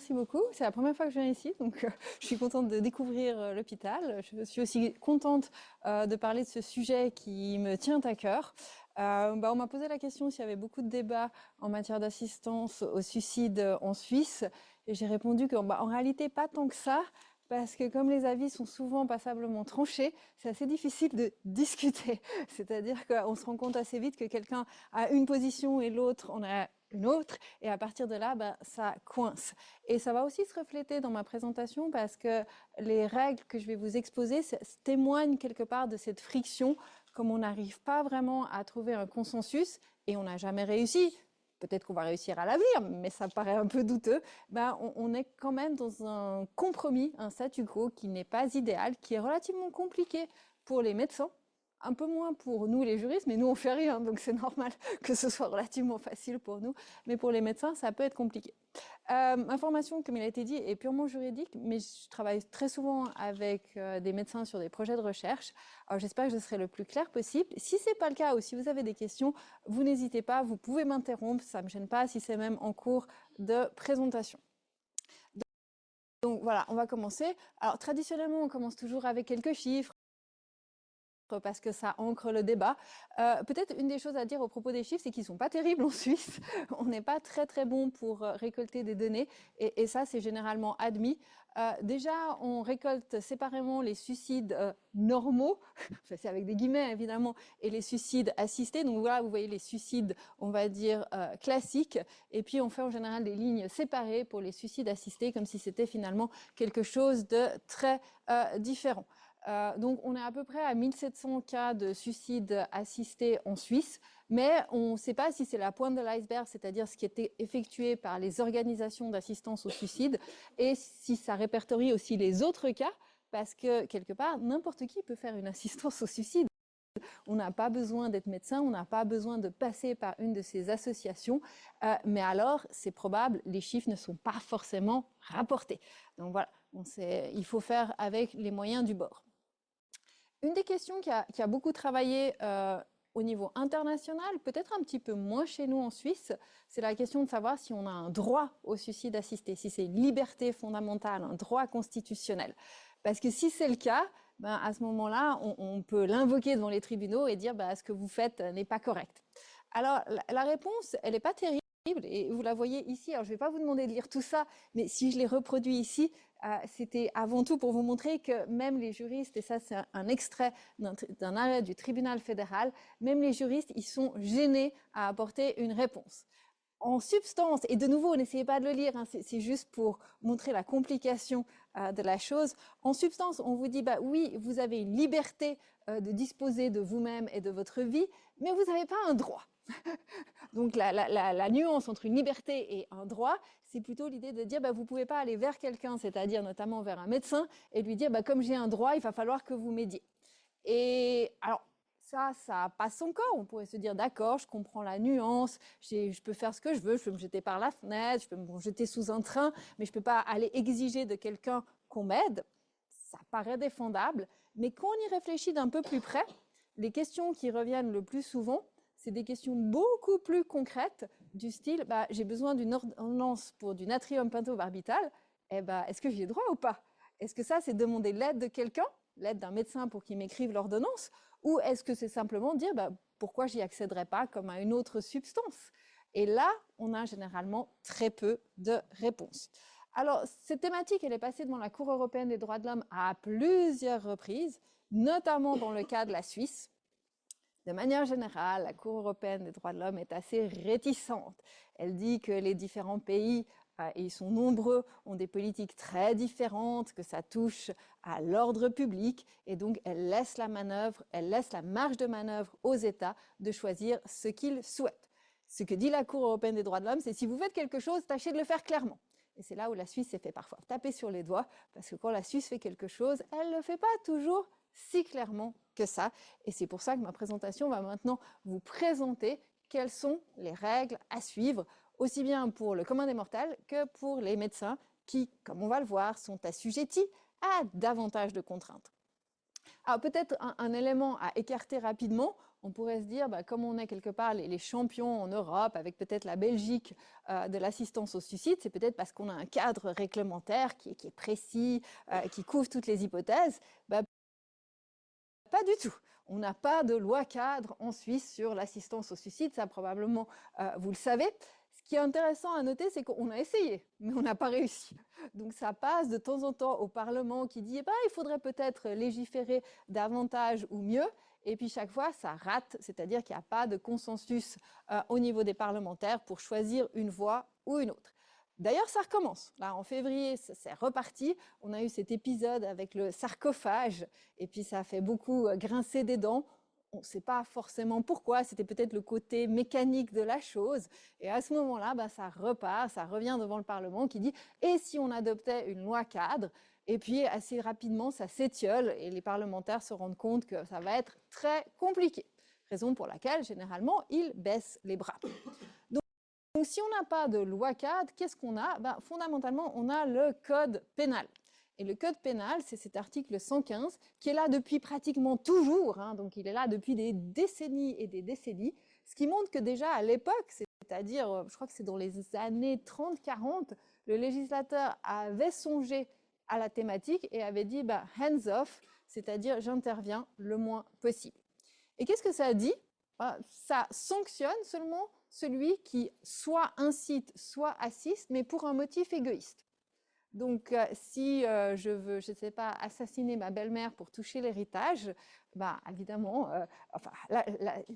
merci beaucoup. C'est la première fois que je viens ici, donc je suis contente de découvrir l'hôpital. Je suis aussi contente de parler de ce sujet qui me tient à cœur. On m'a posé la question s'il y avait beaucoup de débats en matière d'assistance au suicide en Suisse, et j'ai répondu qu'en en réalité, pas tant que ça, parce que comme les avis sont souvent passablement tranchés, c'est assez difficile de discuter. C'est-à-dire qu'on se rend compte assez vite que quelqu'un a une position et l'autre en a une autre, et à partir de là, ça coince. Et ça va aussi se refléter dans ma présentation parce que les règles que je vais vous exposer témoignent quelque part de cette friction, comme on n'arrive pas vraiment à trouver un consensus, et on n'a jamais réussi. Peut-être qu'on va réussir à l'avenir, mais ça paraît un peu douteux. On est quand même dans un compromis, un statu quo qui n'est pas idéal, qui est relativement compliqué pour les médecins, un peu moins pour nous les juristes, mais nous on fait rien, donc c'est normal que ce soit relativement facile pour nous. Mais pour les médecins, ça peut être compliqué. Ma formation, comme il a été dit, est purement juridique, mais je travaille très souvent avec des médecins sur des projets de recherche. Alors j'espère que je serai le plus clair possible. Si ce n'est pas le cas ou si vous avez des questions, vous n'hésitez pas, vous pouvez m'interrompre, ça ne me gêne pas si c'est même en cours de présentation. Donc voilà, on va commencer. Alors traditionnellement, on commence toujours avec quelques chiffres, parce que ça ancre le débat. Peut-être une des choses à dire au propos des chiffres, c'est qu'ils ne sont pas terribles en Suisse. On n'est pas très très bon pour récolter des données, et ça c'est généralement admis. Déjà, on récolte séparément les suicides normaux, enfin, c'est avec des guillemets évidemment, et les suicides assistés. Donc voilà, vous voyez les suicides, on va dire, classiques, et puis on fait en général des lignes séparées pour les suicides assistés, comme si c'était finalement quelque chose de très différent. Donc on est à peu près à 1700 cas de suicides assistés en Suisse, mais on ne sait pas si c'est la pointe de l'iceberg, c'est-à-dire ce qui était effectué par les organisations d'assistance au suicide, et si ça répertorie aussi les autres cas, parce que quelque part, n'importe qui peut faire une assistance au suicide. On n'a pas besoin d'être médecin, on n'a pas besoin de passer par une de ces associations, mais alors c'est probable, les chiffres ne sont pas forcément rapportés. Donc voilà, il faut faire avec les moyens du bord. Une des questions qui a beaucoup travaillé au niveau international, peut-être un petit peu moins chez nous en Suisse, c'est la question de savoir si on a un droit au suicide assisté, si c'est une liberté fondamentale, un droit constitutionnel. Parce que si c'est le cas, à ce moment-là, on peut l'invoquer devant les tribunaux et dire ce que vous faites n'est pas correct. Alors, la réponse, elle n'est pas terrible, et vous la voyez ici. Alors, je ne vais pas vous demander de lire tout ça, mais si je l'ai reproduit ici, c'était avant tout pour vous montrer que même les juristes, et ça c'est un extrait d'un arrêt du tribunal fédéral, même les juristes, ils sont gênés à apporter une réponse. En substance, et de nouveau, n'essayez pas de le lire, hein, c'est juste pour montrer la complication de la chose. En substance, on vous dit, oui, vous avez une liberté de disposer de vous-même et de votre vie, mais vous n'avez pas un droit. Donc la nuance entre une liberté et un droit, c'est plutôt l'idée de dire vous ne pouvez pas aller vers quelqu'un, c'est-à-dire notamment vers un médecin, et lui dire comme j'ai un droit, il va falloir que vous m'aidiez. Et alors, ça passe encore. On pourrait se dire d'accord, je comprends la nuance, je peux faire ce que je veux, je peux me jeter par la fenêtre, je peux me jeter sous un train, mais je ne peux pas aller exiger de quelqu'un qu'on m'aide. Ça paraît défendable, mais quand on y réfléchit d'un peu plus près, les questions qui reviennent le plus souvent, c'est des questions beaucoup plus concrètes du style j'ai besoin d'une ordonnance pour du natrium pentobarbital, est-ce que j'y ai droit ou pas? Est-ce que ça, c'est demander l'aide de quelqu'un, l'aide d'un médecin pour qu'il m'écrive l'ordonnance, ou est-ce que c'est simplement dire pourquoi j'y accéderais pas comme à une autre substance? Et là, on a généralement très peu de réponses. Alors, cette thématique, elle est passée devant la Cour européenne des droits de l'homme à plusieurs reprises, notamment dans le cas de la Suisse. De manière générale, la Cour européenne des droits de l'homme est assez réticente. Elle dit que les différents pays, et ils sont nombreux, ont des politiques très différentes, que ça touche à l'ordre public, et donc elle laisse la marge de manœuvre aux États de choisir ce qu'ils souhaitent. Ce que dit la Cour européenne des droits de l'homme, c'est si vous faites quelque chose, tâchez de le faire clairement. Et c'est là où la Suisse s'est fait parfois taper sur les doigts, parce que quand la Suisse fait quelque chose, elle ne le fait pas toujours si clairement que ça. Et c'est pour ça que ma présentation va maintenant vous présenter quelles sont les règles à suivre, aussi bien pour le commun des mortels que pour les médecins qui, comme on va le voir, sont assujettis à davantage de contraintes. Alors peut-être un élément à écarter rapidement, On pourrait se dire, bah, comme on est quelque part les champions en Europe, avec peut-être la Belgique de l'assistance au suicide, c'est peut-être parce qu'on a un cadre réglementaire qui est précis, qui couvre toutes les hypothèses. Bah, pas du tout. On n'a pas de loi cadre en Suisse sur l'assistance au suicide, ça probablement vous le savez. Ce qui est intéressant à noter, c'est qu'on a essayé, mais on n'a pas réussi. Donc ça passe de temps en temps au Parlement qui dit bah, il faudrait peut-être légiférer davantage ou mieux. Et puis chaque fois, ça rate, c'est-à-dire qu'il n'y a pas de consensus au niveau des parlementaires pour choisir une voie ou une autre. D'ailleurs, ça recommence. Là, en février, c'est reparti. On a eu cet épisode avec le sarcophage, et puis ça a fait beaucoup grincer des dents. On ne sait pas forcément pourquoi, c'était peut-être le côté mécanique de la chose. Et à ce moment-là, bah, ça repart, ça revient devant le Parlement qui dit « et si on adoptait une loi cadre ?» Et puis assez rapidement, ça s'étiole et les parlementaires se rendent compte que ça va être très compliqué. Raison pour laquelle, généralement, ils baissent les bras. Donc, si on n'a pas de loi cadre, qu'est-ce qu'on a? Ben, fondamentalement, on a le code pénal. Et le code pénal, c'est cet article 115 qui est là depuis pratiquement toujours, hein, donc il est là depuis des décennies et des décennies, ce qui montre que déjà à l'époque, c'est-à-dire, je crois que c'est dans les années 30-40, le législateur avait songé à la thématique et avait dit bah, hands off, c'est-à-dire j'interviens le moins possible. Et qu'est-ce que ça dit? Ça sanctionne seulement celui qui soit incite, soit assiste, mais pour un motif égoïste. Donc, si je veux, je ne sais pas, assassiner ma belle-mère pour toucher l'héritage, bah, évidemment, enfin,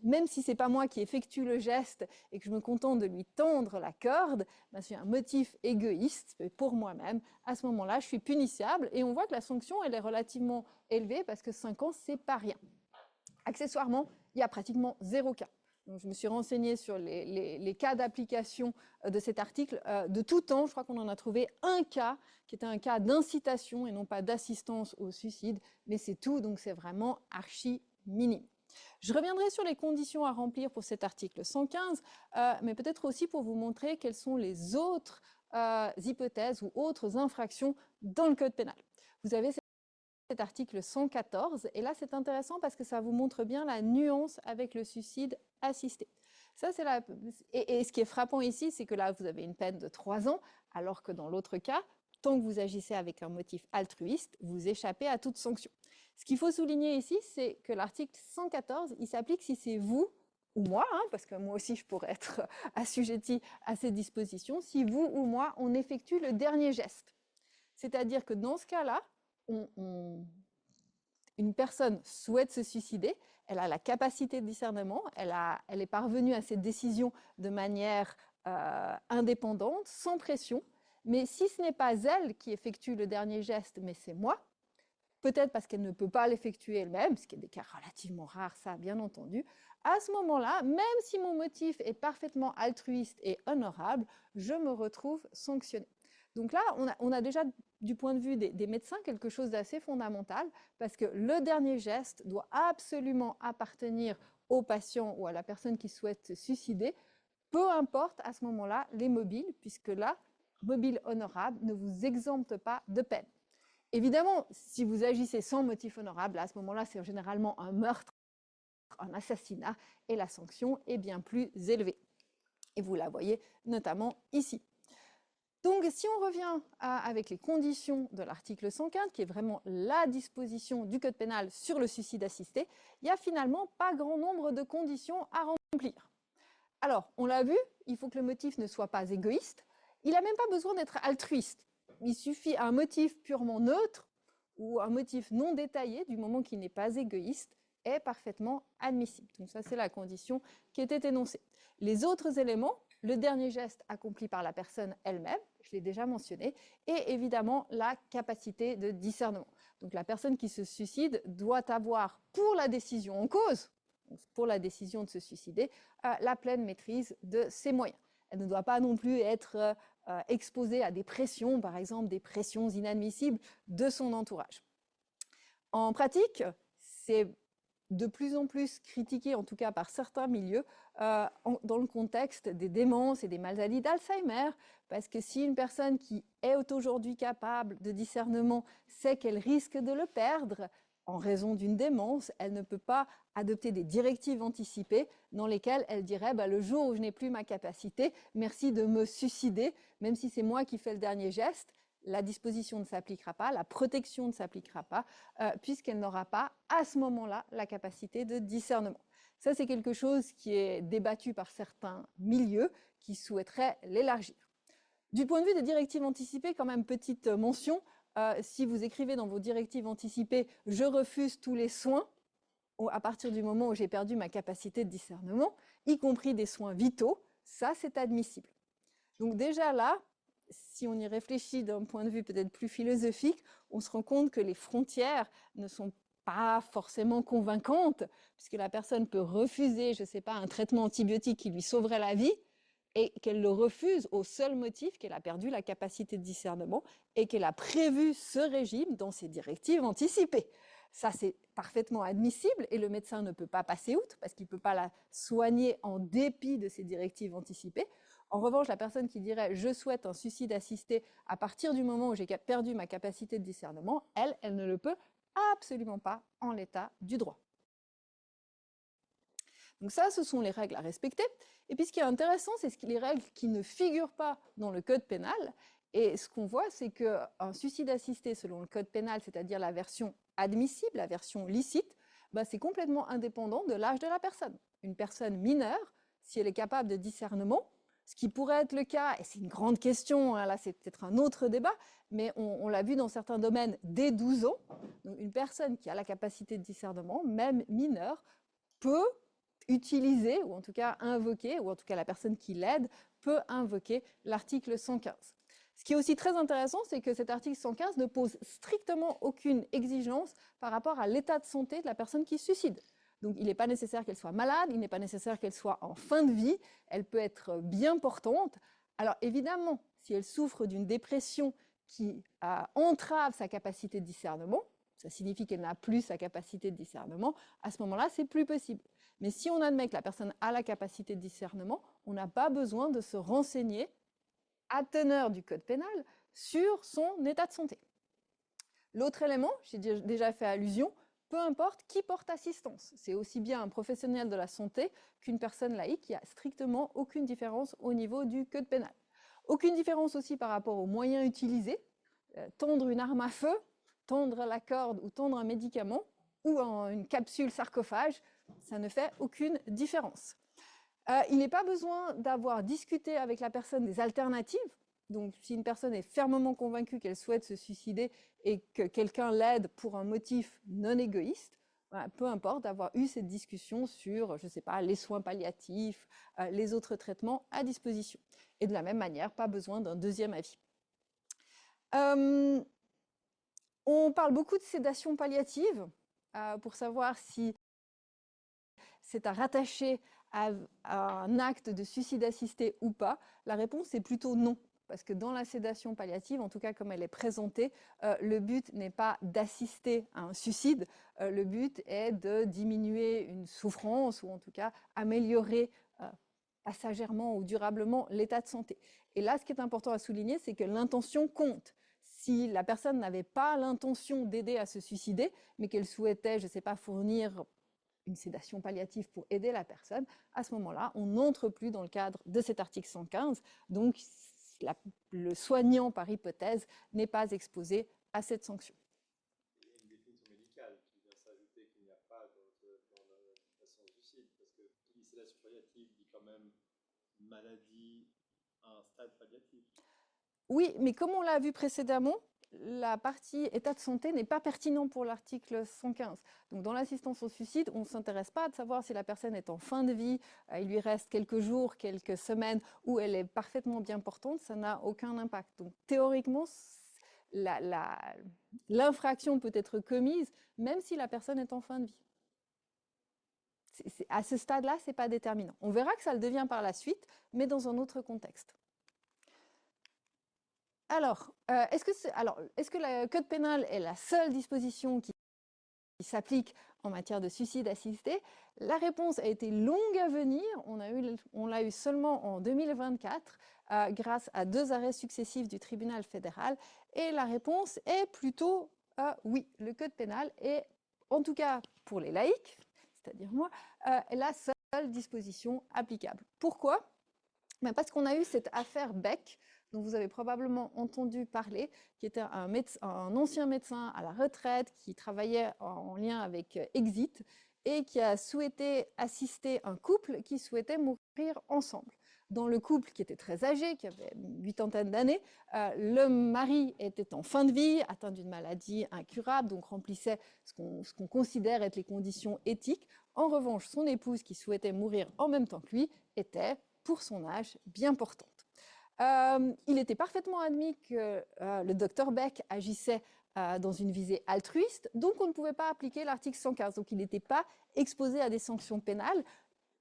même si ce n'est pas moi qui effectue le geste et que je me contente de lui tendre la corde, bah, c'est un motif égoïste pour moi-même. À ce moment-là, je suis punissable et on voit que la sanction, elle est relativement élevée parce que 5 ans, ce n'est pas rien. Accessoirement, il y a pratiquement 0 cas. Donc, je me suis renseignée sur les cas d'application de cet article. De tout temps, je crois qu'on en a trouvé un cas qui était un cas d'incitation et non pas d'assistance au suicide, mais c'est tout, donc c'est vraiment archi minime. Je reviendrai sur les conditions à remplir pour cet article 115, mais peut-être aussi pour vous montrer quelles sont les autres hypothèses ou autres infractions dans le code pénal. Vous avez cet article 114, et là c'est intéressant parce que ça vous montre bien la nuance avec le suicide assisté. Ça, c'est et ce qui est frappant ici, c'est que là vous avez une peine de 3 ans, alors que dans l'autre cas, tant que vous agissez avec un motif altruiste, vous échappez à toute sanction. Ce qu'il faut souligner ici, c'est que l'article 114, il s'applique si c'est vous ou moi, hein, parce que moi aussi je pourrais être assujetti à ces dispositions, si vous ou moi, on effectue le dernier geste. C'est-à-dire que dans ce cas-là, une personne souhaite se suicider, elle a la capacité de discernement, elle est parvenue à cette décision de manière indépendante, sans pression, mais si ce n'est pas elle qui effectue le dernier geste, mais c'est moi, peut-être parce qu'elle ne peut pas l'effectuer elle-même, ce qui est des cas relativement rares, ça bien entendu, à ce moment-là, même si mon motif est parfaitement altruiste et honorable, je me retrouve sanctionnée. Donc là, on a déjà, du point de vue des médecins, quelque chose d'assez fondamental, parce que le dernier geste doit absolument appartenir au patient ou à la personne qui souhaite se suicider, peu importe à ce moment-là les mobiles, puisque là, mobile honorable ne vous exempte pas de peine. Évidemment, si vous agissez sans motif honorable, à ce moment-là, c'est généralement un meurtre, un assassinat, et la sanction est bien plus élevée. Et vous la voyez notamment ici. Donc, si on revient avec les conditions de l'article 115, qui est vraiment la disposition du Code pénal sur le suicide assisté, il n'y a finalement pas grand nombre de conditions à remplir. Alors, on l'a vu, il faut que le motif ne soit pas égoïste. Il n'a même pas besoin d'être altruiste. Il suffit un motif purement neutre ou un motif non détaillé, du moment qu'il n'est pas égoïste, est parfaitement admissible. Donc ça, c'est la condition qui était énoncée. Les autres éléments, le dernier geste accompli par la personne elle-même, je l'ai déjà mentionné, et évidemment la capacité de discernement. Donc la personne qui se suicide doit avoir, pour la décision en cause, pour la décision de se suicider, la pleine maîtrise de ses moyens. Elle ne doit pas non plus être exposée à des pressions, par exemple des pressions inadmissibles de son entourage. En pratique, c'est de plus en plus critiqué, en tout cas par certains milieux, dans le contexte des démences et des maladies d'Alzheimer, parce que si une personne qui est aujourd'hui capable de discernement sait qu'elle risque de le perdre, en raison d'une démence, elle ne peut pas adopter des directives anticipées dans lesquelles elle dirait le jour où je n'ai plus ma capacité, merci de me suicider, même si c'est moi qui fais le dernier geste, la disposition ne s'appliquera pas, la protection ne s'appliquera pas, puisqu'elle n'aura pas à ce moment-là la capacité de discernement. Ça, c'est quelque chose qui est débattu par certains milieux qui souhaiteraient l'élargir. Du point de vue des directives anticipées, quand même, petite mention, si vous écrivez dans vos directives anticipées « je refuse tous les soins », à partir du moment où j'ai perdu ma capacité de discernement, y compris des soins vitaux, ça c'est admissible. Donc déjà là, si on y réfléchit d'un point de vue peut-être plus philosophique, on se rend compte que les frontières ne sont pas forcément convaincantes, puisque la personne peut refuser, je ne sais pas, un traitement antibiotique qui lui sauverait la vie, et qu'elle le refuse au seul motif qu'elle a perdu la capacité de discernement et qu'elle a prévu ce régime dans ses directives anticipées. Ça, c'est parfaitement admissible et le médecin ne peut pas passer outre parce qu'il ne peut pas la soigner en dépit de ses directives anticipées. En revanche, la personne qui dirait « je souhaite un suicide assisté à partir du moment où j'ai perdu ma capacité de discernement », elle ne le peut absolument pas en l'état du droit. Donc ça, ce sont les règles à respecter. Et puis ce qui est intéressant, c'est les règles qui ne figurent pas dans le code pénal. Et ce qu'on voit, c'est qu'un suicide assisté selon le code pénal, c'est-à-dire la version admissible, la version licite, c'est complètement indépendant de l'âge de la personne. Une personne mineure, si elle est capable de discernement, ce qui pourrait être le cas, et c'est une grande question, hein, là c'est peut-être un autre débat, mais on l'a vu dans certains domaines dès 12 ans, donc une personne qui a la capacité de discernement, même mineure, peut utiliser, ou en tout cas invoquer, ou en tout cas la personne qui l'aide, peut invoquer l'article 115. Ce qui est aussi très intéressant, c'est que cet article 115 ne pose strictement aucune exigence par rapport à l'état de santé de la personne qui suicide. Donc il n'est pas nécessaire qu'elle soit malade, il n'est pas nécessaire qu'elle soit en fin de vie, elle peut être bien portante. Alors évidemment, si elle souffre d'une dépression qui entrave sa capacité de discernement, ça signifie qu'elle n'a plus sa capacité de discernement, à ce moment-là, c'est plus possible. Mais si on admet que la personne a la capacité de discernement, on n'a pas besoin de se renseigner à teneur du code pénal sur son état de santé. L'autre élément, j'ai déjà fait allusion, peu importe qui porte assistance. C'est aussi bien un professionnel de la santé qu'une personne laïque, il n'y a strictement aucune différence au niveau du code pénal. Aucune différence aussi par rapport aux moyens utilisés. Tendre une arme à feu, tendre la corde ou tendre un médicament, ou une capsule sarcophage, ça ne fait aucune différence. Il n'est pas besoin d'avoir discuté avec la personne des alternatives. Donc, si une personne est fermement convaincue qu'elle souhaite se suicider et que quelqu'un l'aide pour un motif non égoïste, peu importe d'avoir eu cette discussion sur, je ne sais pas, les soins palliatifs, les autres traitements à disposition. Et de la même manière, pas besoin d'un deuxième avis. On parle beaucoup de sédation palliative pour savoir si c'est à rattacher à un acte de suicide assisté ou pas. La réponse est plutôt non, parce que dans la sédation palliative, en tout cas comme elle est présentée, le but n'est pas d'assister à un suicide, le but est de diminuer une souffrance ou en tout cas améliorer passagèrement ou durablement l'état de santé. Et là, ce qui est important à souligner, c'est que l'intention compte. Si la personne n'avait pas l'intention d'aider à se suicider, mais qu'elle souhaitait, je ne sais pas, fournir une sédation palliative pour aider la personne, à ce moment-là, on n'entre plus dans le cadre de cet article 115. Donc, le soignant, par hypothèse, n'est pas exposé à cette sanction. Il y a une définition médicale qui vient s'ajouter qu'il n'y a pas dans la suicide, parce que qui dit sédation palliative dit quand même maladie à un stade palliatif. Oui, mais comme on l'a vu précédemment, la partie état de santé n'est pas pertinente pour l'article 115. Donc dans l'assistance au suicide, on ne s'intéresse pas à savoir si la personne est en fin de vie, il lui reste quelques jours, quelques semaines, ou elle est parfaitement bien portante, ça n'a aucun impact. Donc théoriquement, l'infraction peut être commise même si la personne est en fin de vie. À ce stade-là, ce n'est pas déterminant. On verra que ça le devient par la suite, mais dans un autre contexte. Alors, est-ce que le code pénal est la seule disposition qui s'applique en matière de suicide assisté? La réponse a été longue à venir. On l'a eu seulement en 2024 grâce à 2 arrêts successifs du tribunal fédéral. Et la réponse est plutôt oui. Le code pénal est en tout cas pour les laïcs, c'est-à-dire moi, la seule disposition applicable. Pourquoi? Parce qu'on a eu cette affaire Beck, dont vous avez probablement entendu parler, qui était un ancien médecin à la retraite qui travaillait en lien avec Exit et qui a souhaité assister un couple qui souhaitait mourir ensemble. Dans le couple qui était très âgé, qui avait une huitantaine d'années, le mari était en fin de vie, atteint d'une maladie incurable, donc remplissait ce qu'on considère être les conditions éthiques. En revanche, son épouse, qui souhaitait mourir en même temps que lui, était, pour son âge, bien portante. Il était parfaitement admis que le docteur Beck agissait dans une visée altruiste, donc on ne pouvait pas appliquer l'article 115, donc il n'était pas exposé à des sanctions pénales.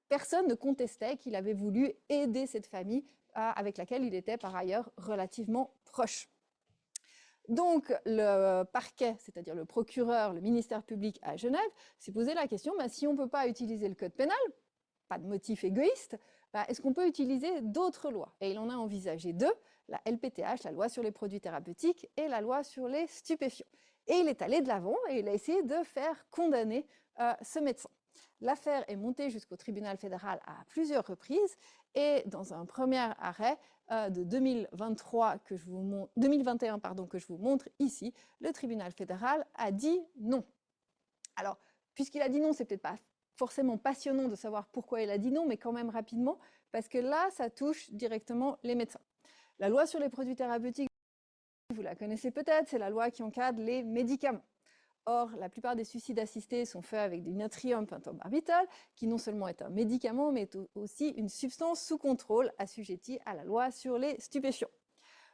Personne ne contestait qu'il avait voulu aider cette famille avec laquelle il était par ailleurs relativement proche. Donc le parquet, c'est-à-dire le procureur, le ministère public à Genève, s'est posé la question, si on ne peut pas utiliser le code pénal, pas de motif égoïste, est-ce qu'on peut utiliser d'autres lois? Et il en a envisagé deux, la LPTH, la loi sur les produits thérapeutiques, et la loi sur les stupéfiants. Et il est allé de l'avant et il a essayé de faire condamner ce médecin. L'affaire est montée jusqu'au tribunal fédéral à plusieurs reprises et dans un premier arrêt de 2021 que je vous montre ici, le tribunal fédéral a dit non. Alors, puisqu'il a dit non, c'est peut-être pas forcément passionnant de savoir pourquoi il a dit non, mais quand même rapidement, parce que là, ça touche directement les médecins. La loi sur les produits thérapeutiques, vous la connaissez peut-être, c'est la loi qui encadre les médicaments. Or, la plupart des suicides assistés sont faits avec du natrium pentobarbital, qui non seulement est un médicament, mais est aussi une substance sous contrôle assujettie à la loi sur les stupéfiants.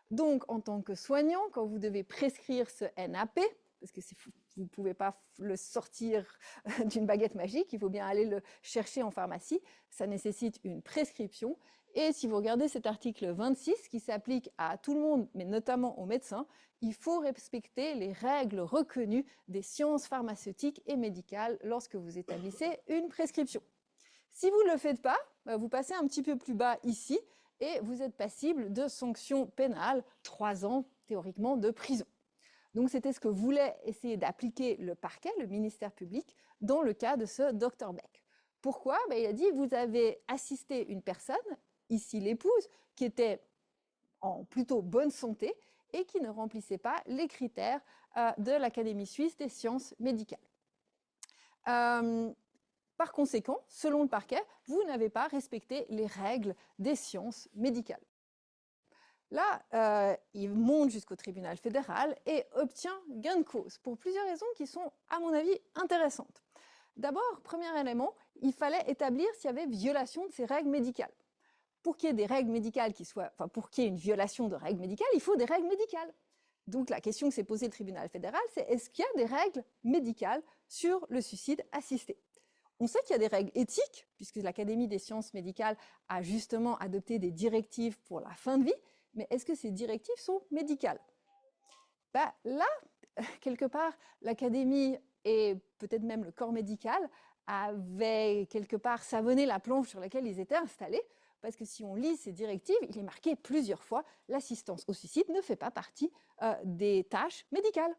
Donc, en tant que soignant, quand vous devez prescrire ce NAP, parce que vous ne pouvez pas le sortir d'une baguette magique, il faut bien aller le chercher en pharmacie, ça nécessite une prescription. Et si vous regardez cet article 26 qui s'applique à tout le monde, mais notamment aux médecins, il faut respecter les règles reconnues des sciences pharmaceutiques et médicales lorsque vous établissez une prescription. Si vous ne le faites pas, vous passez un petit peu plus bas ici et vous êtes passible de sanctions pénales, 3 ans théoriquement de prison. Donc c'était ce que voulait essayer d'appliquer le parquet, le ministère public, dans le cas de ce Dr Beck. Pourquoi? Il a dit, vous avez assisté une personne, ici l'épouse, qui était en plutôt bonne santé et qui ne remplissait pas les critères de l'Académie suisse des sciences médicales. Par conséquent, selon le parquet, vous n'avez pas respecté les règles des sciences médicales. Là, il monte jusqu'au tribunal fédéral et obtient gain de cause pour plusieurs raisons qui sont, à mon avis, intéressantes. D'abord, premier élément, il fallait établir s'il y avait violation de ces règles médicales. Pour qu'il y ait des règles médicales pour qu'il y ait une violation de règles médicales, il faut des règles médicales. Donc la question que s'est posée le tribunal fédéral, c'est est-ce qu'il y a des règles médicales sur le suicide assisté? On sait qu'il y a des règles éthiques, puisque l'Académie des sciences médicales a justement adopté des directives pour la fin de vie, mais est-ce que ces directives sont médicales? Là, quelque part, l'Académie et peut-être même le corps médical avaient quelque part savonné la planche sur laquelle ils étaient installés, parce que si on lit ces directives, il est marqué plusieurs fois l'assistance au suicide ne fait pas partie des tâches médicales.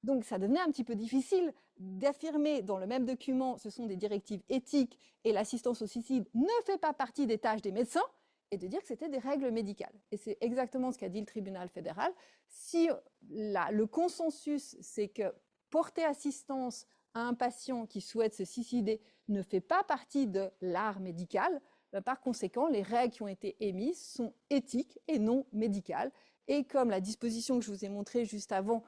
Donc ça devenait un petit peu difficile d'affirmer dans le même document ce sont des directives éthiques et l'assistance au suicide ne fait pas partie des tâches des médecins et de dire que c'était des règles médicales. Et c'est exactement ce qu'a dit le tribunal fédéral. Si le consensus, c'est que porter assistance à un patient qui souhaite se suicider ne fait pas partie de l'art médical, par conséquent, les règles qui ont été émises sont éthiques et non médicales. Et comme la disposition que je vous ai montrée juste avant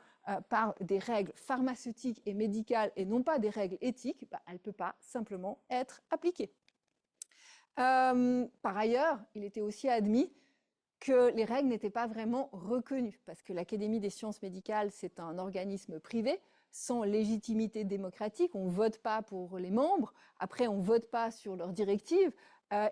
par des règles pharmaceutiques et médicales et non pas des règles éthiques, elle ne peut pas simplement être appliquée. Par ailleurs, il était aussi admis que les règles n'étaient pas vraiment reconnues, parce que l'Académie des sciences médicales, c'est un organisme privé, sans légitimité démocratique, on ne vote pas pour les membres, après on ne vote pas sur leurs directives,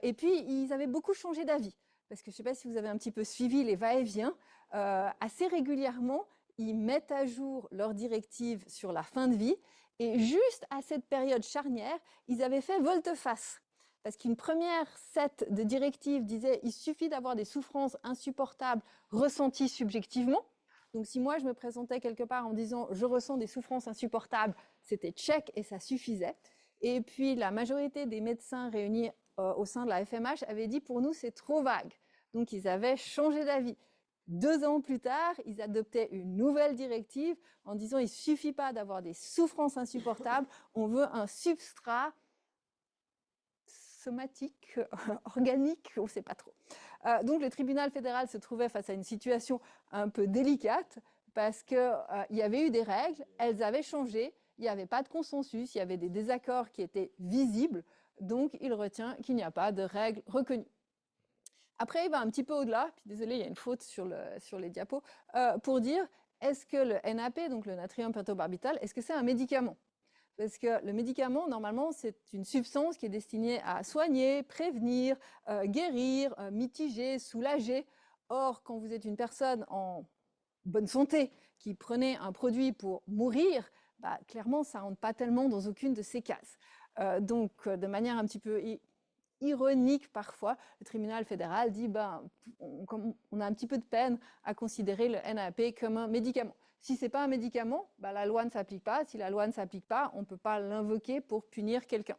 et puis ils avaient beaucoup changé d'avis, parce que je ne sais pas si vous avez un petit peu suivi les va-et-vient, assez régulièrement, ils mettent à jour leurs directives sur la fin de vie, et juste à cette période charnière, ils avaient fait volte-face. Parce qu'une première set de directives disait qu'il suffit d'avoir des souffrances insupportables ressenties subjectivement. Donc, si moi, je me présentais quelque part en disant « je ressens des souffrances insupportables », c'était check et ça suffisait. Et puis, la majorité des médecins réunis au sein de la FMH avaient dit « pour nous, c'est trop vague ». Donc, ils avaient changé d'avis. 2 ans plus tard, ils adoptaient une nouvelle directive en disant « il ne suffit pas d'avoir des souffrances insupportables, on veut un substrat somatique, organique, on ne sait pas trop ». Donc le tribunal fédéral se trouvait face à une situation un peu délicate parce qu'il y avait eu des règles, elles avaient changé, il n'y avait pas de consensus, il y avait des désaccords qui étaient visibles, donc il retient qu'il n'y a pas de règles reconnues. Après, il va un petit peu au-delà, puis désolé, il y a une faute sur les diapos, pour dire est-ce que le NAP, donc le natrium pentobarbital, est-ce que c'est un médicament? Parce que le médicament, normalement, c'est une substance qui est destinée à soigner, prévenir, guérir, mitiger, soulager. Or, quand vous êtes une personne en bonne santé qui prenait un produit pour mourir, bah, clairement, ça ne rentre pas tellement dans aucune de ces cases. Donc, de manière un petit peu ironique parfois, le tribunal fédéral dit ben, on a un petit peu de peine à considérer le NAP comme un médicament. Si ce n'est pas un médicament, ben, la loi ne s'applique pas. Si la loi ne s'applique pas, on ne peut pas l'invoquer pour punir quelqu'un.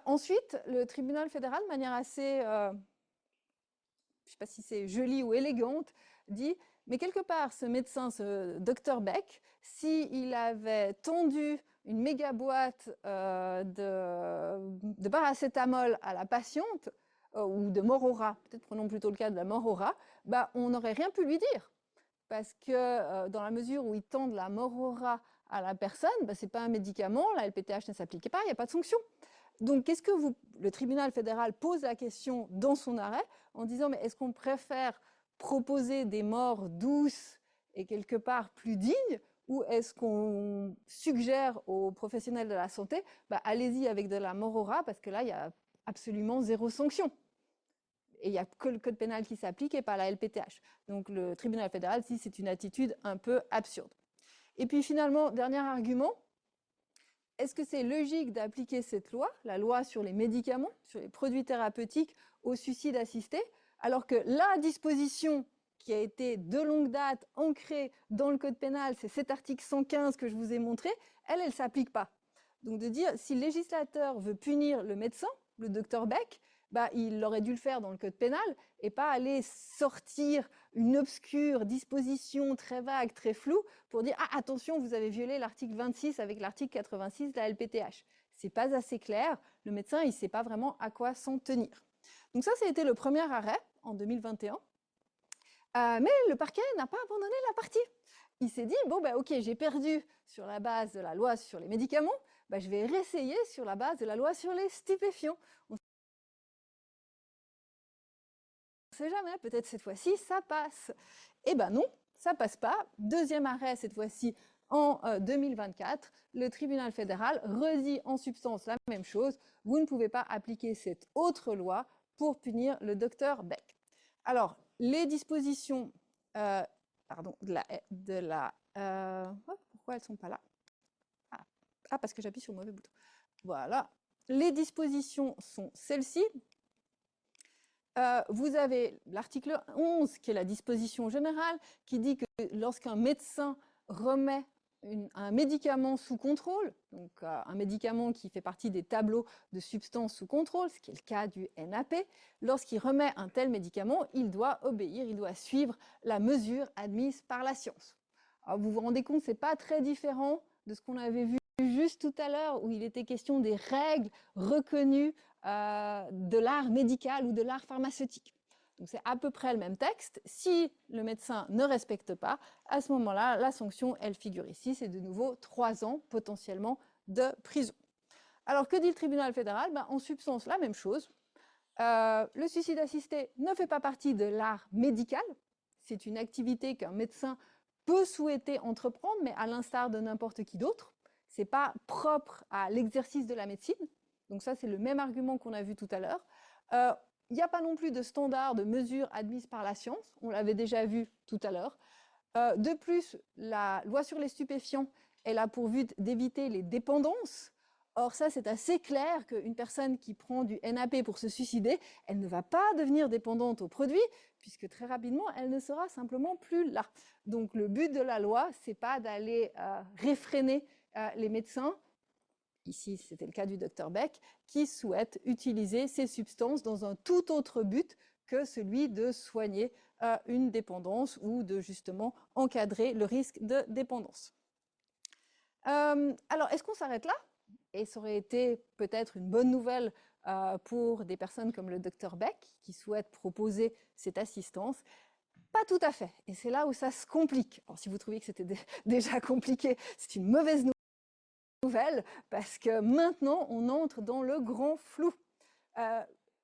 Ensuite, le tribunal fédéral, de manière assez, je ne sais pas si c'est jolie ou élégante, dit mais quelque part, ce médecin, ce docteur Beck, s'il avait tendu une méga boîte de paracétamol à la patiente, ou de Morora, peut-être prenons plutôt le cas de la Morora, bah, on n'aurait rien pu lui dire. Parce que dans la mesure où ils tendent la Morora à la personne, bah, ce n'est pas un médicament, la LPTH ne s'appliquait pas, il n'y a pas de sanction. Donc, qu'est-ce que le tribunal fédéral pose la question dans son arrêt en disant, mais est-ce qu'on préfère proposer des morts douces et quelque part plus dignes, ou est-ce qu'on suggère aux professionnels de la santé, bah, allez-y avec de la Morora, parce que là, il y a absolument 0 sanction. Et il n'y a que le code pénal qui s'applique et pas la LPTH. Donc le tribunal fédéral dit c'est une attitude un peu absurde. Et puis finalement, dernier argument, est-ce que c'est logique d'appliquer cette loi, la loi sur les médicaments, sur les produits thérapeutiques, au suicide assisté, alors que la disposition qui a été de longue date ancrée dans le code pénal, c'est cet article 115 que je vous ai montré, elle ne s'applique pas. Donc de dire, si le législateur veut punir le médecin, le docteur Beck, bah, il aurait dû le faire dans le code pénal et pas aller sortir une obscure disposition très vague, très floue, pour dire « Ah, attention, vous avez violé l'article 26 avec l'article 86 de la LPTH ». Ce n'est pas assez clair, le médecin ne sait pas vraiment à quoi s'en tenir. Donc ça a été le premier arrêt en 2021. Mais le parquet n'a pas abandonné la partie. Il s'est dit « Bon, bah, ok, j'ai perdu sur la base de la loi sur les médicaments, bah, je vais réessayer sur la base de la loi sur les stupéfiants. » Sait jamais, peut-être cette fois-ci, ça passe. Eh ben non, ça passe pas. Deuxième arrêt, cette fois-ci, en 2024, le tribunal fédéral redit en substance la même chose. Vous ne pouvez pas appliquer cette autre loi pour punir le docteur Beck. Alors, les dispositions pardon, pourquoi elles ne sont pas là? Parce que j'appuie sur le mauvais bouton. Voilà. Les dispositions sont celles-ci. Vous avez l'article 11, qui est la disposition générale, qui dit que lorsqu'un médecin remet un médicament sous contrôle, donc un médicament qui fait partie des tableaux de substances sous contrôle, ce qui est le cas du NAP, lorsqu'il remet un tel médicament, il doit obéir, il doit suivre la mesure admise par la science. Alors, vous vous rendez compte, ce n'est pas très différent de ce qu'on avait vu juste tout à l'heure, où il était question des règles reconnues de l'art médical ou de l'art pharmaceutique. Donc c'est à peu près le même texte. Si le médecin ne respecte pas, à ce moment-là, la sanction, elle figure ici, c'est de nouveau 3 ans potentiellement de prison. Alors que dit le tribunal fédéral? En substance, la même chose. Le suicide assisté ne fait pas partie de l'art médical. C'est une activité qu'un médecin peut souhaiter entreprendre, mais à l'instar de n'importe qui d'autre. Ce n'est pas propre à l'exercice de la médecine. Donc ça, c'est le même argument qu'on a vu tout à l'heure. Il n'y a pas non plus de standard de mesure admise par la science. On l'avait déjà vu tout à l'heure. De plus, la loi sur les stupéfiants, elle a pour but d'éviter les dépendances. Or, ça, c'est assez clair qu'une personne qui prend du NAP pour se suicider, elle ne va pas devenir dépendante au produit, puisque très rapidement, elle ne sera simplement plus là. Donc le but de la loi, c'est pas d'aller réfréner les médecins, ici c'était le cas du docteur Beck, qui souhaitent utiliser ces substances dans un tout autre but que celui de soigner une dépendance ou de justement encadrer le risque de dépendance. Alors, est-ce qu'on s'arrête là? Et ça aurait été peut-être une bonne nouvelle pour des personnes comme le docteur Beck qui souhaitent proposer cette assistance. Pas tout à fait. Et c'est là où ça se complique. Alors, si vous trouviez que c'était déjà compliqué, c'est une mauvaise nouvelle parce que maintenant, on entre dans le grand flou.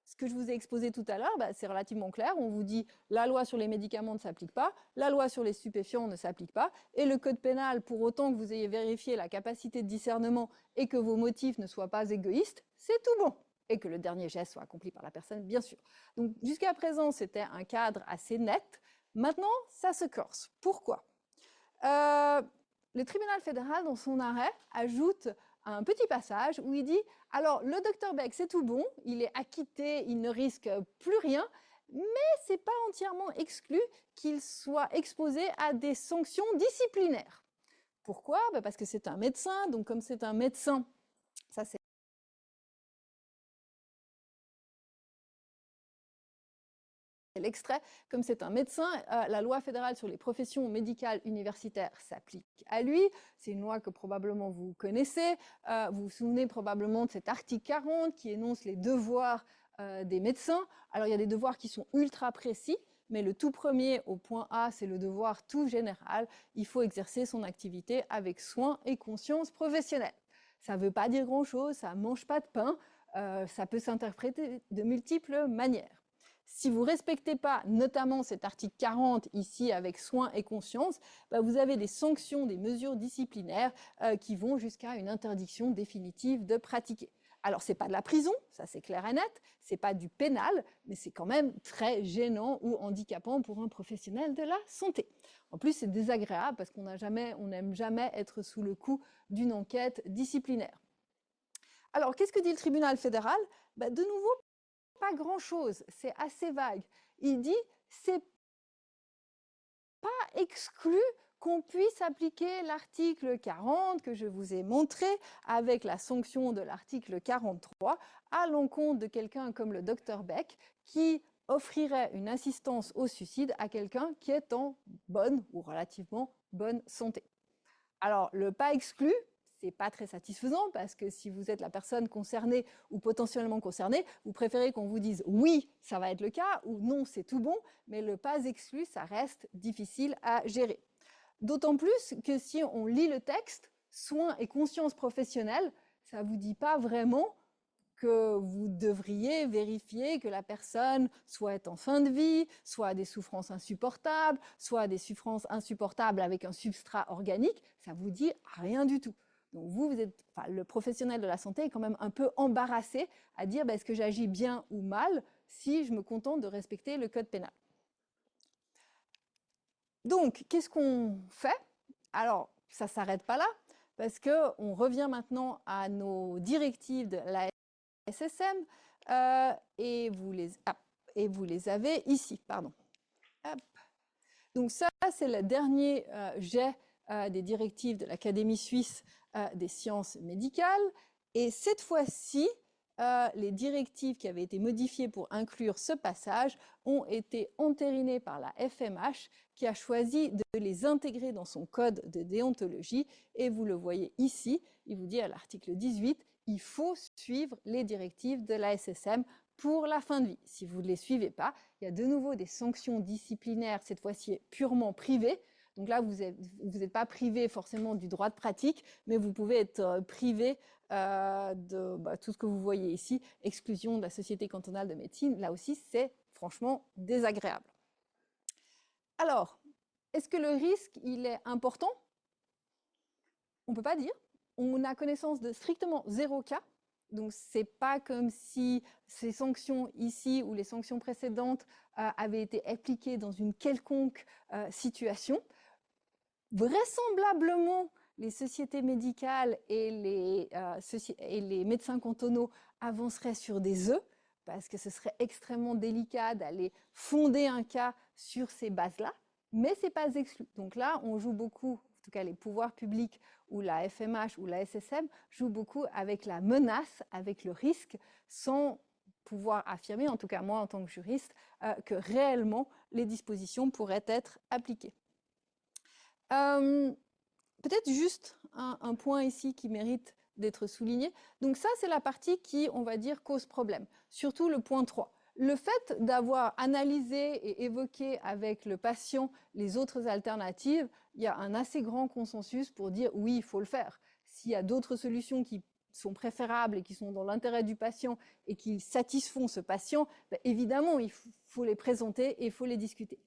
Ce que je vous ai exposé tout à l'heure, c'est relativement clair. On vous dit la loi sur les médicaments ne s'applique pas, la loi sur les stupéfiants ne s'applique pas, et le code pénal, pour autant que vous ayez vérifié la capacité de discernement et que vos motifs ne soient pas égoïstes, c'est tout bon. Et que le dernier geste soit accompli par la personne, bien sûr. Donc jusqu'à présent, c'était un cadre assez net. Maintenant, ça se corse. Pourquoi? Le tribunal fédéral, dans son arrêt, ajoute un petit passage où il dit « Alors, le docteur Beck, c'est tout bon, il est acquitté, il ne risque plus rien, mais ce n'est pas entièrement exclu qu'il soit exposé à des sanctions disciplinaires. » Pourquoi? Parce que c'est un médecin, donc comme c'est un médecin, ça c'est l'extrait, comme c'est un médecin, la loi fédérale sur les professions médicales universitaires s'applique à lui. C'est une loi que probablement vous connaissez. Vous vous souvenez probablement de cet article 40 qui énonce les devoirs des médecins. Alors, il y a des devoirs qui sont ultra précis, mais le tout premier, au point A, c'est le devoir tout général. Il faut exercer son activité avec soin et conscience professionnelle. Ça ne veut pas dire grand-chose, ça ne mange pas de pain, ça peut s'interpréter de multiples manières. Si vous ne respectez pas notamment cet article 40 ici avec soin et conscience, vous avez des sanctions, des mesures disciplinaires qui vont jusqu'à une interdiction définitive de pratiquer. Alors, ce n'est pas de la prison, ça c'est clair et net, ce n'est pas du pénal, mais c'est quand même très gênant ou handicapant pour un professionnel de la santé. En plus, c'est désagréable parce qu'on n'aime jamais être sous le coup d'une enquête disciplinaire. Alors, qu'est-ce que dit le tribunal fédéral? De nouveau, pas grand-chose, c'est assez vague. Il dit c'est pas exclu qu'on puisse appliquer l'article 40 que je vous ai montré avec la sanction de l'article 43 à l'encontre de quelqu'un comme le docteur Beck qui offrirait une assistance au suicide à quelqu'un qui est en bonne ou relativement bonne santé. Alors, le pas exclu, c'est pas très satisfaisant parce que si vous êtes la personne concernée ou potentiellement concernée, vous préférez qu'on vous dise oui, ça va être le cas ou non, c'est tout bon, mais le pas exclu, ça reste difficile à gérer. D'autant plus que si on lit le texte, soins et conscience professionnelle, ça ne vous dit pas vraiment que vous devriez vérifier que la personne soit en fin de vie, soit a des souffrances insupportables, soit des souffrances insupportables avec un substrat organique, ça vous dit rien du tout. Donc vous êtes, le professionnel de la santé est quand même un peu embarrassé à dire est-ce que j'agis bien ou mal si je me contente de respecter le code pénal. Donc, qu'est-ce qu'on fait? Alors, ça ne s'arrête pas là, parce qu'on revient maintenant à nos directives de la SSM et vous les avez ici. Pardon. Hop. Donc ça, c'est le dernier jet des directives de l'Académie suisse des sciences médicales. Et cette fois-ci, les directives qui avaient été modifiées pour inclure ce passage ont été entérinées par la FMH qui a choisi de les intégrer dans son code de déontologie. Et vous le voyez ici, il vous dit à l'article 18, il faut suivre les directives de la SSM pour la fin de vie. Si vous ne les suivez pas, il y a de nouveau des sanctions disciplinaires, cette fois-ci purement privées. Donc là, vous n'êtes pas privé forcément du droit de pratique, mais vous pouvez être privé de tout ce que vous voyez ici, exclusion de la Société cantonale de médecine. Là aussi, c'est franchement désagréable. Alors, est-ce que le risque, il est important? On ne peut pas dire. On a connaissance de strictement 0 cas. Donc, ce n'est pas comme si ces sanctions ici ou les sanctions précédentes avaient été appliquées dans une quelconque situation. Vraisemblablement, les sociétés médicales et les médecins cantonaux avanceraient sur des œufs parce que ce serait extrêmement délicat d'aller fonder un cas sur ces bases-là, mais ce n'est pas exclu. Donc là, on joue beaucoup, en tout cas les pouvoirs publics ou la FMH ou la SSM jouent beaucoup avec la menace, avec le risque, sans pouvoir affirmer, en tout cas moi en tant que juriste, que réellement les dispositions pourraient être appliquées. Peut-être juste un point ici qui mérite d'être souligné. Donc ça, c'est la partie qui, on va dire, cause problème. Surtout le point 3. Le fait d'avoir analysé et évoqué avec le patient les autres alternatives, il y a un assez grand consensus pour dire oui, il faut le faire. S'il y a d'autres solutions qui sont préférables et qui sont dans l'intérêt du patient et qui satisfont ce patient, ben évidemment, il faut les présenter et il faut les discuter.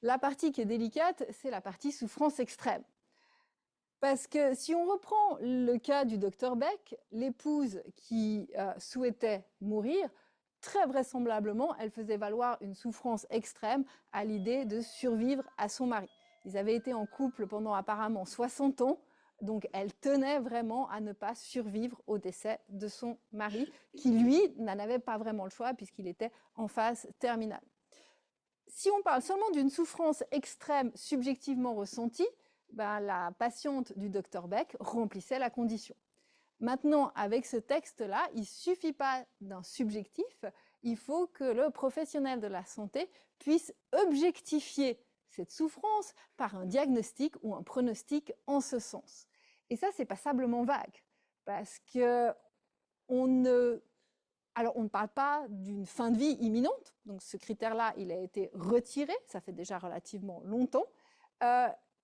La partie qui est délicate, c'est la partie souffrance extrême. Parce que si on reprend le cas du docteur Beck, l'épouse qui souhaitait mourir, très vraisemblablement, elle faisait valoir une souffrance extrême à l'idée de survivre à son mari. Ils avaient été en couple pendant apparemment 60 ans, donc elle tenait vraiment à ne pas survivre au décès de son mari, qui lui n'en avait pas vraiment le choix puisqu'il était en phase terminale. Si on parle seulement d'une souffrance extrême subjectivement ressentie, ben, la patiente du docteur Beck remplissait la condition. Maintenant, avec ce texte-là, il ne suffit pas d'un subjectif, il faut que le professionnel de la santé puisse objectifier cette souffrance par un diagnostic ou un pronostic en ce sens. Et ça, c'est passablement vague, parce que on ne parle pas d'une fin de vie imminente, donc ce critère-là, il a été retiré, ça fait déjà relativement longtemps,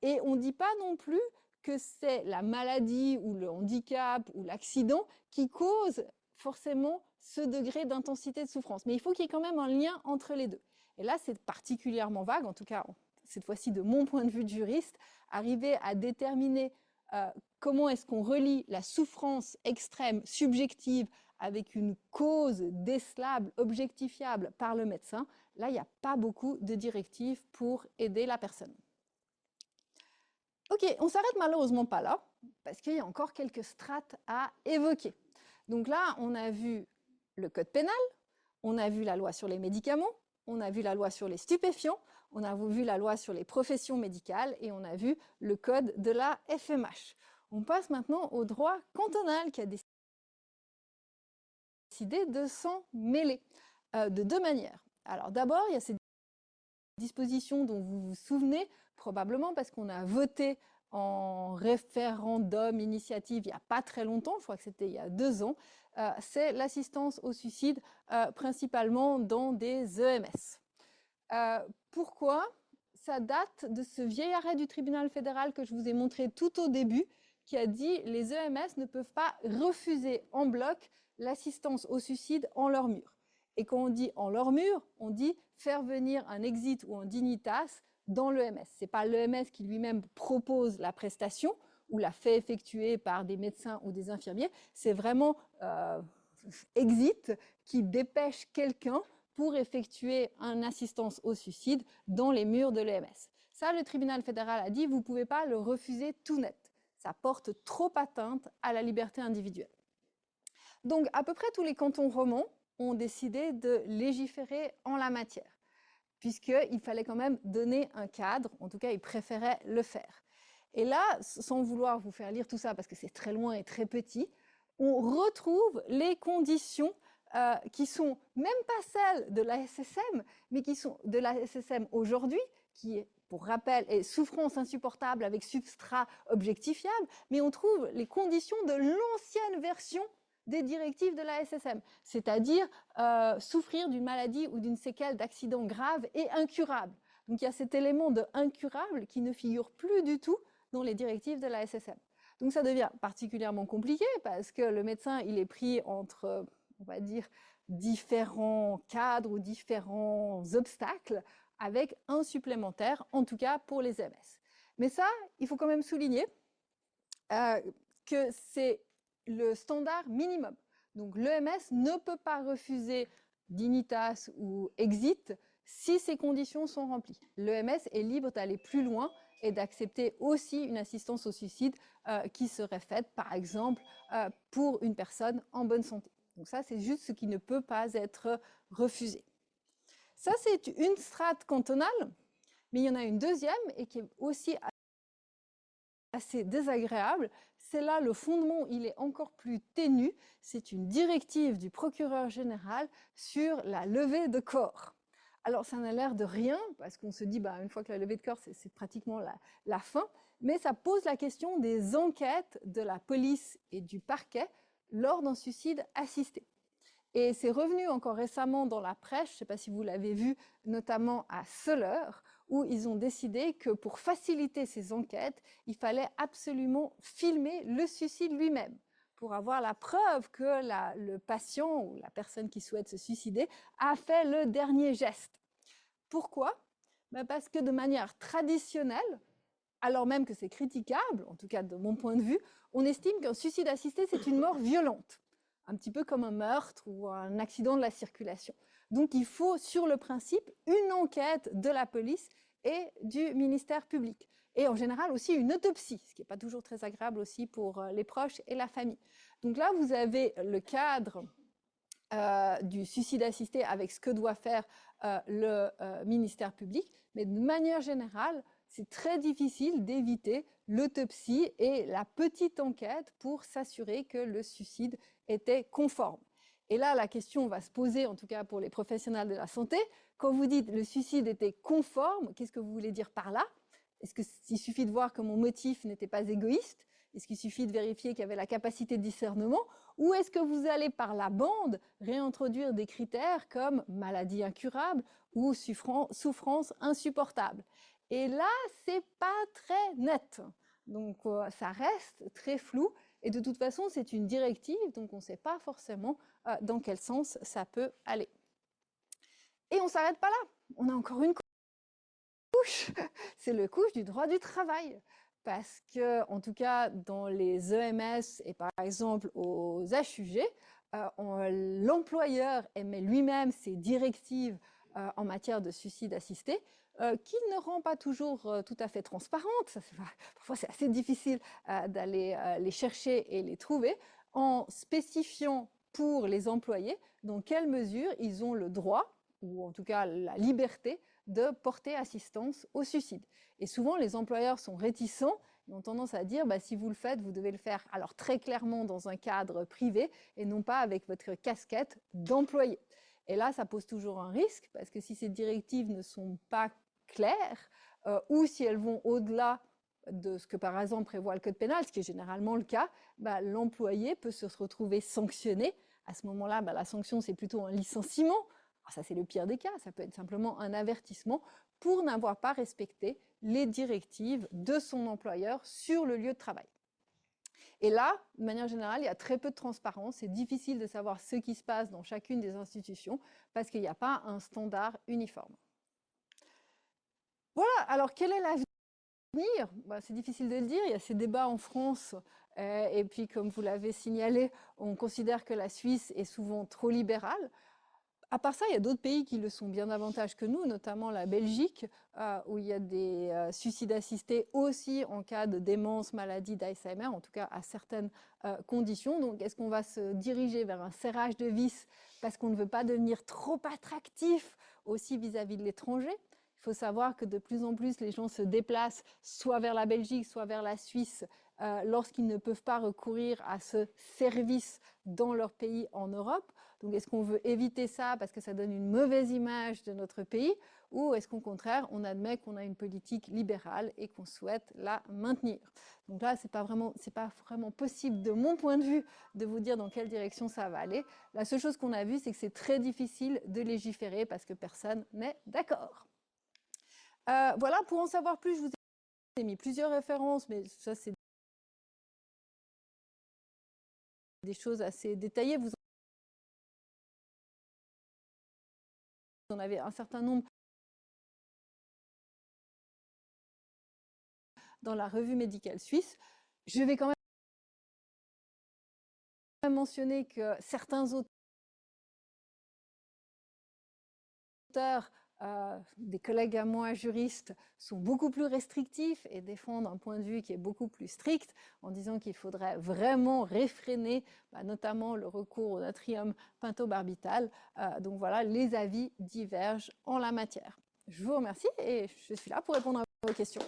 et on ne dit pas non plus que c'est la maladie ou le handicap ou l'accident qui cause forcément ce degré d'intensité de souffrance. Mais il faut qu'il y ait quand même un lien entre les deux. Et là, c'est particulièrement vague, en tout cas, cette fois-ci de mon point de vue de juriste, arriver à déterminer comment est-ce qu'on relie la souffrance extrême, subjective, avec une cause décelable, objectifiable par le médecin, là, il n'y a pas beaucoup de directives pour aider la personne. Ok, on s'arrête malheureusement pas là, parce qu'il y a encore quelques strates à évoquer. Donc là, on a vu le code pénal, on a vu la loi sur les médicaments, on a vu la loi sur les stupéfiants, on a vu la loi sur les professions médicales et on a vu le code de la FMH. On passe maintenant au droit cantonal qui a décidé de s'en mêler de deux manières. Alors d'abord, il y a ces dispositions dont vous vous souvenez, probablement parce qu'on a voté en référendum initiative il n'y a pas très longtemps, je crois que c'était il y a 2 ans, c'est l'assistance au suicide, principalement dans des EMS. Pourquoi? Ça date de ce vieil arrêt du tribunal fédéral que je vous ai montré tout au début, qui a dit les EMS ne peuvent pas refuser en bloc l'assistance au suicide en leur mur. Et quand on dit en leur mur, on dit faire venir un exit ou un dignitas dans l'EMS. Ce n'est pas l'EMS qui lui-même propose la prestation ou la fait effectuer par des médecins ou des infirmiers, c'est vraiment exit qui dépêche quelqu'un pour effectuer une assistance au suicide dans les murs de l'EMS. Ça, le tribunal fédéral a dit, vous ne pouvez pas le refuser tout net. Ça porte trop atteinte à la liberté individuelle. Donc, à peu près tous les cantons romans ont décidé de légiférer en la matière, puisqu'il fallait quand même donner un cadre, en tout cas, ils préféraient le faire. Et là, sans vouloir vous faire lire tout ça, parce que c'est très loin et très petit, on retrouve les conditions qui sont même pas celles de la SSM, mais qui sont de la SSM aujourd'hui, qui est, pour rappel, est souffrance insupportable avec substrat objectifiable, mais on trouve les conditions de l'ancienne version des directives de la SSM, c'est-à-dire souffrir d'une maladie ou d'une séquelle d'accident grave et incurable. Donc il y a cet élément de incurable qui ne figure plus du tout dans les directives de la SSM. Donc ça devient particulièrement compliqué parce que le médecin, il est pris entre, on va dire, différents cadres ou différents obstacles avec un supplémentaire, en tout cas pour les MS. Mais ça, il faut quand même souligner que c'est le standard minimum. Donc l'EMS ne peut pas refuser dignitas ou exit si ces conditions sont remplies. L'EMS est libre d'aller plus loin et d'accepter aussi une assistance au suicide qui serait faite, par exemple, pour une personne en bonne santé. Donc ça, c'est juste ce qui ne peut pas être refusé. Ça, c'est une strate cantonale, mais il y en a une deuxième et qui est aussi assez désagréable. C'est là le fondement, il est encore plus ténu. C'est une directive du procureur général sur la levée de corps. Alors, ça n'a l'air de rien, parce qu'on se dit, bah, une fois que la levée de corps, c'est pratiquement la fin, mais ça pose la question des enquêtes de la police et du parquet lors d'un suicide assisté. Et c'est revenu encore récemment dans la presse, je ne sais pas si vous l'avez vu, notamment à Soleure, où ils ont décidé que pour faciliter ces enquêtes, il fallait absolument filmer le suicide lui-même, pour avoir la preuve que le patient ou la personne qui souhaite se suicider a fait le dernier geste. Pourquoi? Parce que de manière traditionnelle, alors même que c'est critiquable, en tout cas de mon point de vue, on estime qu'un suicide assisté, c'est une mort violente, un petit peu comme un meurtre ou un accident de la circulation. Donc il faut, sur le principe, une enquête de la police et du ministère public. Et en général aussi une autopsie, ce qui n'est pas toujours très agréable aussi pour les proches et la famille. Donc là, vous avez le cadre du suicide assisté avec ce que doit faire le ministère public, mais de manière générale, c'est très difficile d'éviter l'autopsie et la petite enquête pour s'assurer que le suicide était conforme. Et là, la question va se poser, en tout cas pour les professionnels de la santé, quand vous dites le suicide était conforme, qu'est-ce que vous voulez dire par là? Est-ce qu'il suffit de voir que mon motif n'était pas égoïste? Est-ce qu'il suffit de vérifier qu'il y avait la capacité de discernement? Ou est-ce que vous allez par la bande réintroduire des critères comme maladie incurable ou souffrance insupportable? Et là, c'est pas très net. Donc ça reste très flou. Et de toute façon, c'est une directive, donc on ne sait pas forcément dans quel sens ça peut aller. Et on ne s'arrête pas là. On a encore une couche. C'est le couche du droit du travail. Parce que, en tout cas, dans les EMS et par exemple aux HUG, l'employeur émet lui-même ses directives en matière de suicide assisté, qui ne rend pas toujours tout à fait transparentes. Parfois, c'est assez difficile d'aller les chercher et les trouver, en spécifiant pour les employés dans quelle mesure ils ont le droit, ou en tout cas la liberté, de porter assistance au suicide. Et souvent, les employeurs sont réticents et ont tendance à dire, si vous le faites, vous devez le faire alors très clairement dans un cadre privé et non pas avec votre casquette d'employé. Et là, ça pose toujours un risque, parce que si ces directives ne sont pas claires, ou si elles vont au-delà de ce que par exemple prévoit le code pénal, ce qui est généralement le cas, l'employé peut se retrouver sanctionné. À ce moment-là, la sanction, c'est plutôt un licenciement. Alors ça, c'est le pire des cas, ça peut être simplement un avertissement pour n'avoir pas respecté les directives de son employeur sur le lieu de travail. Et là, de manière générale, il y a très peu de transparence. C'est difficile de savoir ce qui se passe dans chacune des institutions parce qu'il n'y a pas un standard uniforme. Voilà, alors quel est l'avenir? C'est difficile de le dire, il y a ces débats en France, et puis comme vous l'avez signalé, on considère que la Suisse est souvent trop libérale. À part ça, il y a d'autres pays qui le sont bien davantage que nous, notamment la Belgique, où il y a des suicides assistés aussi en cas de démence, maladie d'Alzheimer, en tout cas à certaines conditions. Donc, est-ce qu'on va se diriger vers un serrage de vis parce qu'on ne veut pas devenir trop attractif aussi vis-à-vis de l'étranger? Il faut savoir que de plus en plus, les gens se déplacent soit vers la Belgique, soit vers la Suisse, lorsqu'ils ne peuvent pas recourir à ce service dans leur pays en Europe. Donc, est-ce qu'on veut éviter ça parce que ça donne une mauvaise image de notre pays, ou est-ce qu'au contraire, on admet qu'on a une politique libérale et qu'on souhaite la maintenir? Donc là, c'est pas vraiment possible, de mon point de vue, de vous dire dans quelle direction ça va aller. La seule chose qu'on a vue, c'est que c'est très difficile de légiférer parce que personne n'est d'accord. Voilà, pour en savoir plus, je vous ai mis plusieurs références, mais ça, c'est des choses assez détaillées. Vous en avez un certain nombre dans la revue médicale suisse. Je vais quand même mentionner que certains auteurs Des collègues à moi, juristes, sont beaucoup plus restrictifs et défendent un point de vue qui est beaucoup plus strict en disant qu'il faudrait vraiment réfréner notamment le recours au natrium pentobarbital. Donc voilà, les avis divergent en la matière. Je vous remercie et je suis là pour répondre à vos questions.